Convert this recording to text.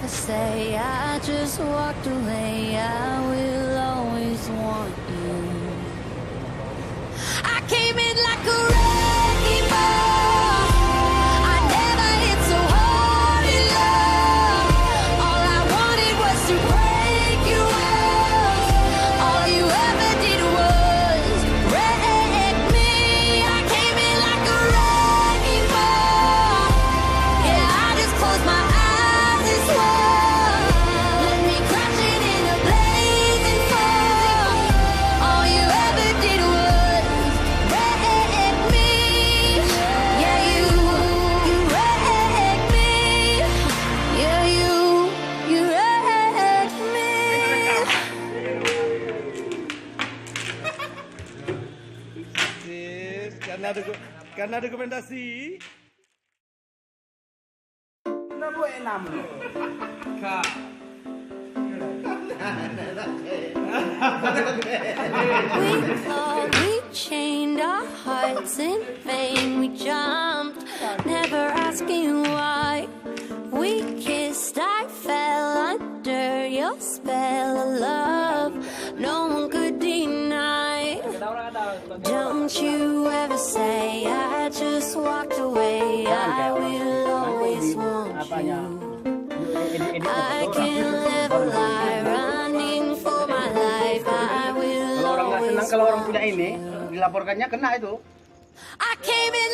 say I just walked away, I will always want you. I came in like a wrecking ball. I never hit so hard in love. All I wanted was to break you off. All you ever did was wreck me. I came in like a wrecking ball. Yeah, I just closed my eyes and swore. Let me crash it in a blazing fall. All you ever did was wreck me. Yeah, you wrecked me. Yeah, you wrecked me. Sis, karena dokumentasi. Kak. We thought we chained our hearts in vain. We jumped, never asking why. We kissed, I fell under your spell of love. No one could deny. Don't you ever say I just walked away. I will always want you. I can't live a lie, running for my life. I will Kalau orang nggak senang always kalau orang want punya ini you. dilaporkannya kena itu. I came in